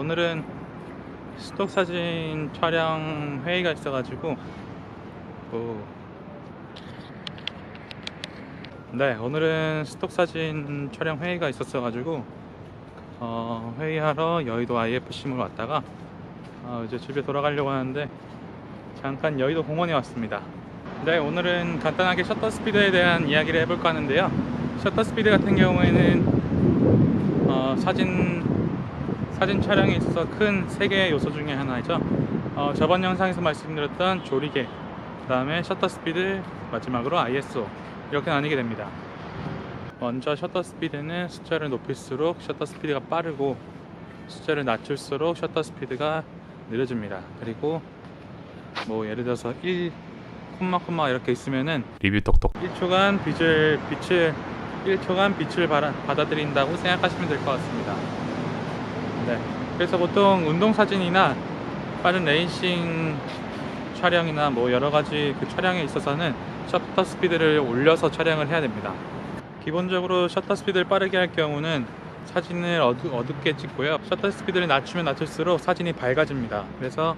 오늘은 스톡 사진 촬영 회의가 있어가지고 오늘은 스톡 사진 촬영 회의가 있었어가지고 회의하러 여의도 IFC몰 왔다가 이제 집에 돌아가려고 하는데 잠깐 여의도 공원에 왔습니다. 네, 오늘은 간단하게 셔터 스피드에 대한 이야기를 해볼까 하는데요. 셔터 스피드 같은 경우에는 사진 촬영에 있어서 큰 3개의 요소 중에 하나이죠. 저번 영상에서 말씀드렸던 조리개, 그 다음에 셔터 스피드, 마지막으로 ISO, 이렇게 나뉘게 됩니다. 먼저 셔터 스피드는 숫자를 높일수록 셔터 스피드가 빠르고, 숫자를 낮출수록 셔터 스피드가 느려집니다. 그리고 뭐 예를 들어서 1, 이렇게 있으면은 리뷰 똑똑 1초간 빛을 받아들인다고 생각하시면 될 것 같습니다. 네, 그래서 보통 운동 사진이나 빠른 레이싱 촬영이나 뭐 여러가지 그 촬영에 있어서는 셔터 스피드를 올려서 촬영을 해야 됩니다. 기본적으로 셔터 스피드를 빠르게 할 경우는 사진을 어둡게 찍고요. 셔터 스피드를 낮추면 낮출수록 사진이 밝아집니다. 그래서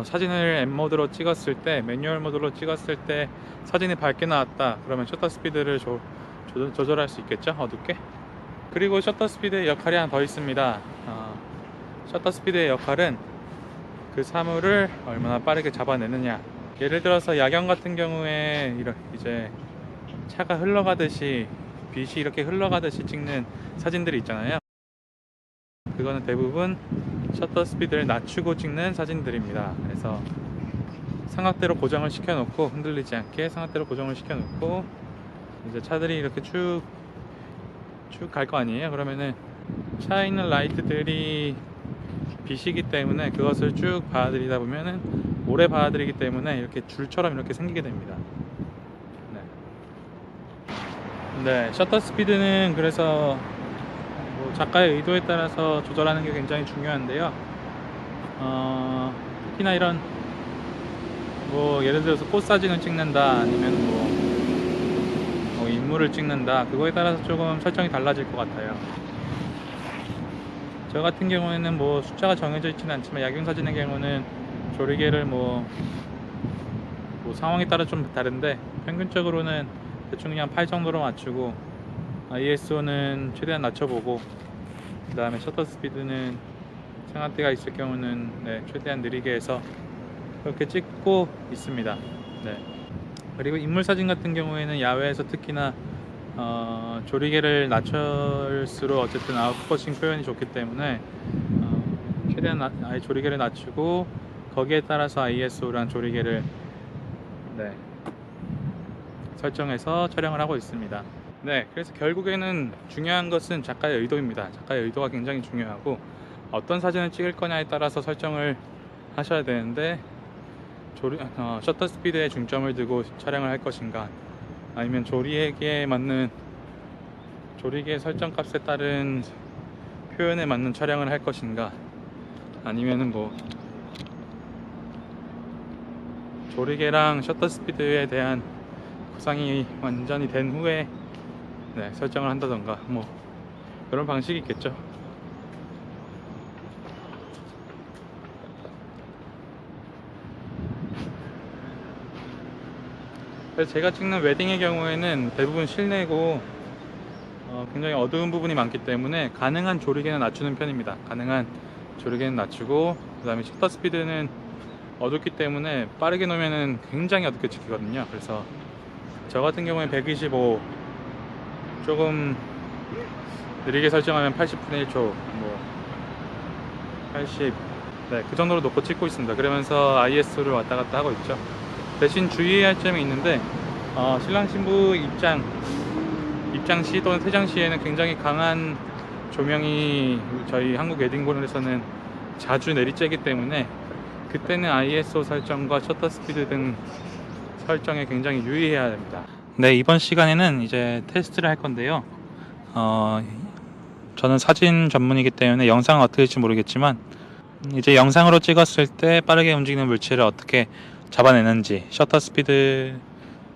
사진을 M 모드로 찍었을 때, 매뉴얼 모드로 찍었을 때 사진이 밝게 나왔다 그러면 셔터 스피드를 조절할 수 있겠죠, 어둡게. 그리고 셔터 스피드의 역할이 하나 더 있습니다. 셔터 스피드의 역할은 그 사물을 얼마나 빠르게 잡아내느냐. 예를 들어서 야경 같은 경우에 이제 차가 흘러가듯이, 빛이 이렇게 흘러가듯이 찍는 사진들이 있잖아요. 그거는 대부분 셔터 스피드를 낮추고 찍는 사진들입니다. 그래서 삼각대로 고정을 시켜놓고, 흔들리지 않게 삼각대로 고정을 시켜놓고 이제 차들이 이렇게 쭉 갈 거 아니에요. 그러면은 차에 있는 라이트들이 빛이기 때문에 그것을 쭉 받아들이다 보면은, 오래 받아들이기 때문에 이렇게 줄처럼 이렇게 생기게 됩니다. 네, 셔터 스피드는 그래서 뭐 작가의 의도에 따라서 조절하는 게 굉장히 중요한데요. 특히나 이런 뭐 예를 들어서 꽃 사진을 찍는다, 아니면 뭐 인물을 찍는다, 그거에 따라서 조금 설정이 달라질 것 같아요. 저 같은 경우에는 뭐 숫자가 정해져 있지는 않지만, 야경 사진의 경우는 조리개를 뭐 상황에 따라 좀 다른데, 평균적으로는 대충 그냥 8 정도로 맞추고, ISO는 최대한 낮춰보고, 그 다음에 셔터 스피드는 상한대가 있을 경우는 최대한 느리게 해서 그렇게 찍고 있습니다. 네. 그리고 인물 사진 같은 경우에는 야외에서 특히나 조리개를 낮출수록 어쨌든 아웃포커싱 표현이 좋기 때문에 최대한 아예 조리개를 낮추고, 거기에 따라서 ISO랑 조리개를 설정해서 촬영을 하고 있습니다. 네, 그래서 결국에는 중요한 것은 작가의 의도입니다. 작가의 의도가 굉장히 중요하고, 어떤 사진을 찍을 거냐에 따라서 설정을 하셔야 되는데, 셔터 스피드에 중점을 두고 촬영을 할 것인가, 아니면 조리개 설정 값에 따른 표현에 맞는 촬영을 할 것인가, 아니면은 뭐 조리개랑 셔터 스피드에 대한 구상이 완전히 된 후에 설정을 한다던가, 뭐 그런 방식이 있겠죠. 그래서 제가 찍는 웨딩의 경우에는 대부분 실내고 굉장히 어두운 부분이 많기 때문에 가능한 조리개는 낮추는 편입니다. 가능한 조리개는 낮추고, 그 다음에 셔터 스피드는 어둡기 때문에 빠르게 놓으면 굉장히 어둡게 찍히거든요. 그래서 저 같은 경우에 125, 조금 느리게 설정하면 80분의 1초, 뭐 80, 그 정도로 놓고 찍고 있습니다. 그러면서 ISO를 왔다 갔다 하고 있죠. 대신 주의해야 할 점이 있는데, 신랑 신부 입장 시 또는 퇴장 시에는 굉장히 강한 조명이 저희 한국 웨딩홀에서는 자주 내리쬐기 때문에, 그때는 ISO 설정과 셔터 스피드 등 설정에 굉장히 유의해야 됩니다. 네, 이번 시간에는 이제 테스트를 할 건데요. 저는 사진 전문이기 때문에 영상은 어떻게 될지 모르겠지만, 이제 영상으로 찍었을 때 빠르게 움직이는 물체를 어떻게 잡아내는지, 셔터 스피드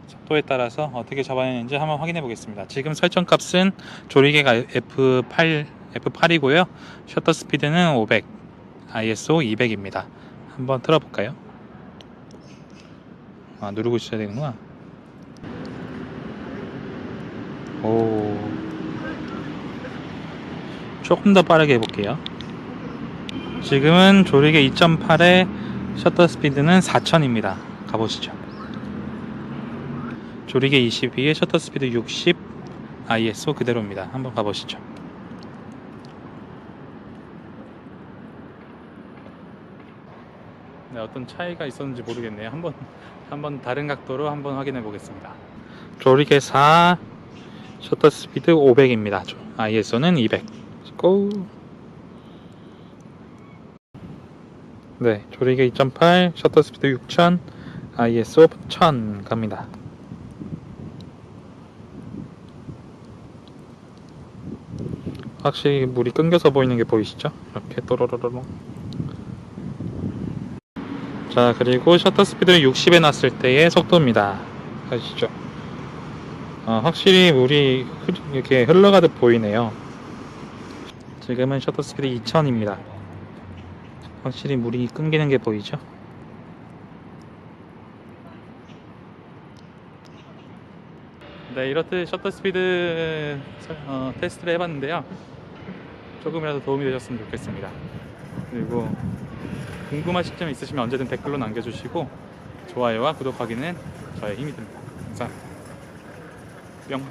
속도에 따라서 어떻게 잡아내는지 한번 확인해 보겠습니다. 지금 설정 값은 조리개가 F8이고요. 셔터 스피드는 500, ISO 200입니다. 한번 틀어볼까요? 아, 누르고 있어야 되는구나. 오, 조금 더 빠르게 해볼게요. 지금은 조리개 2.8의 셔터 스피드는 4000입니다. 가보시죠. 조리개 22의 셔터 스피드 60, ISO 그대로입니다. 한번 가보시죠. 네, 어떤 차이가 있었는지 모르겠네요. 한번 다른 각도로 한번 확인해 보겠습니다. 조리개 4, 셔터 스피드 500입니다. ISO는 200. 고! 네, 조리개 2.8, 셔터 스피드 6000, ISO 1000 갑니다. 확실히 물이 끊겨서 보이는 게 보이시죠? 이렇게 또로로로로. 자, 그리고 셔터 스피드를 60에 놨을 때의 속도입니다. 아시죠? 확실히 물이 이렇게 흘러가듯 보이네요. 지금은 셔터 스피드 2000입니다. 확실히 물이 끊기는 게 보이죠? 네, 이렇듯 셔터 스피드 테스트를 해봤는데요. 조금이라도 도움이 되셨으면 좋겠습니다. 그리고 궁금하신 점 있으시면 언제든 댓글로 남겨주시고 좋아요와 구독하기는 저의 힘이 됩니다. 감사합니다. 뿅.